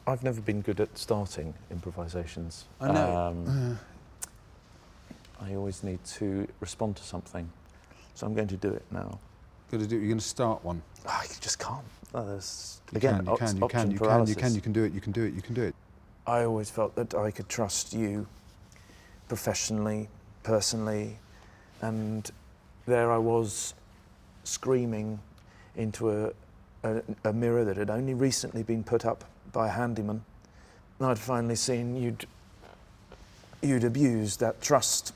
I've never been good at starting improvisations. I know. I always need to respond to something, so I'm going to do it now. Got to do it. You're going to start one. I just can't. You can do it. I always felt that I could trust you professionally, personally, and there I was screaming into a mirror that had only recently been put up by a handyman. I'd finally seen you'd abused that trust.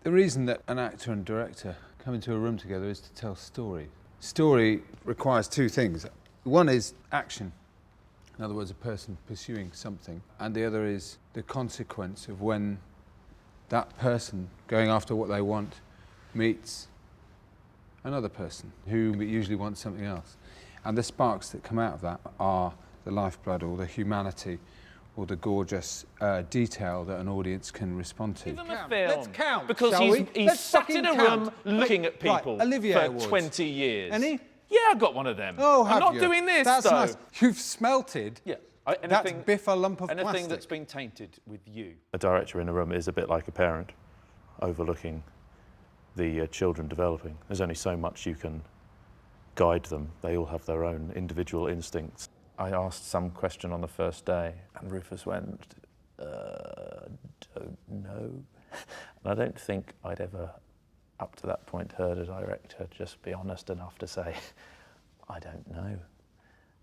The reason that an actor and director come into a room together is to tell story. Story requires two things. One is action, in other words, a person pursuing something, and the other is the consequence of when that person going after what they want meets another person who usually wants something else. And the sparks that come out of that are the lifeblood or the humanity or the gorgeous detail that an audience can respond to. Give him a film. Let's count, because he's sat in a room looking at people for 20 years. Any? Yeah, I got one of them. Oh, have I'm not you? doing this, That's though. nice. You've smelted. Yeah. That's biff a lump of anything plastic. that's been tainted with you. A director in a room is a bit like a parent overlooking the children developing. There's only so much you can guide them. They all have their own individual instincts. I asked some question on the first day and Rufus went, don't know. And I don't think I'd ever, up to that point, heard a director just be honest enough to say, I don't know.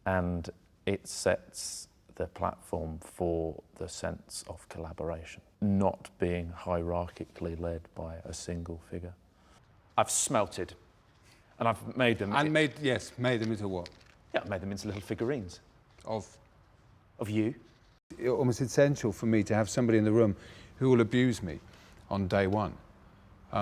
And it sets the platform for the sense of collaboration, not being hierarchically led by a single figure. I've smelted, and I've made them. And made them into what? Yeah, I made them into little figurines. Of you. It's almost essential for me to have somebody in the room who will abuse me on day one,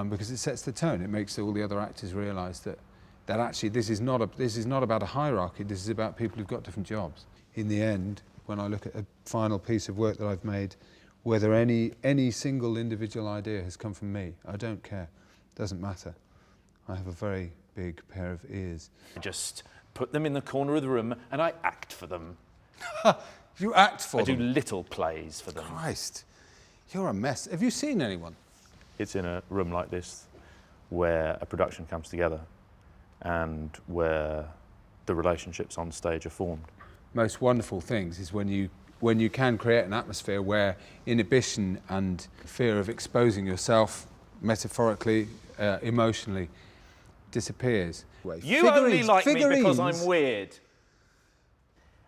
because it sets the tone. It makes all the other actors realise that actually this is not about a hierarchy. This is about people who've got different jobs. In the end, when I look at a final piece of work that I've made, whether any single individual idea has come from me, I don't care. Doesn't matter. I have a very big pair of ears. I just put them in the corner of the room and I act for them. You act for them? I do little plays for them. Christ, you're a mess. Have you seen anyone? It's in a room like this where a production comes together and where the relationships on stage are formed. Most wonderful things is when you can create an atmosphere where inhibition and fear of exposing yourself metaphorically, emotionally, disappears. You only like me because I'm weird.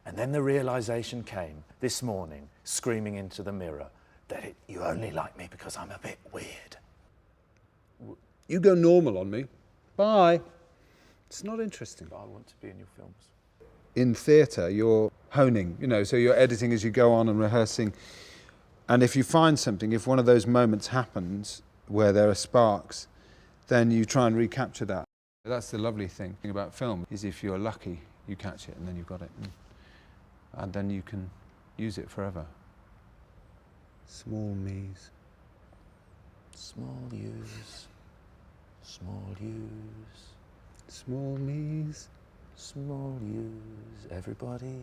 And then the realisation came this morning, screaming into the mirror, that you only like me because I'm a bit weird. You go normal on me. Bye. It's not interesting. I want to be in your films. In theatre, you're honing, so you're editing as you go on and rehearsing. And if you find something, if one of those moments happens where there are sparks, then you try and recapture that. That's the lovely thing about film, is if you're lucky, you catch it and then you've got it. And then you can use it forever. Small me's. Small U's. Small U's. Small me's. Small U's. Everybody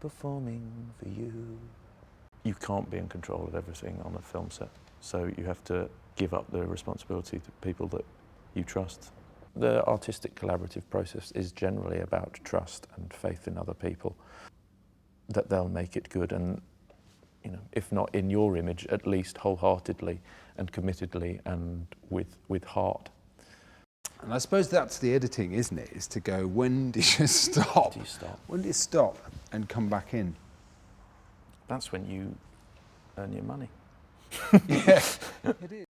performing for you. You can't be in control of everything on a film set, so you have to give up the responsibility to people that you trust. The artistic collaborative process is generally about trust and faith in other people, that they'll make it good, and if not in your image, at least wholeheartedly and committedly and with heart. And I suppose that's the editing, isn't it? Is to go, when do you stop? Do you stop? When do you stop and come back in? That's when you earn your money. Yeah, it is.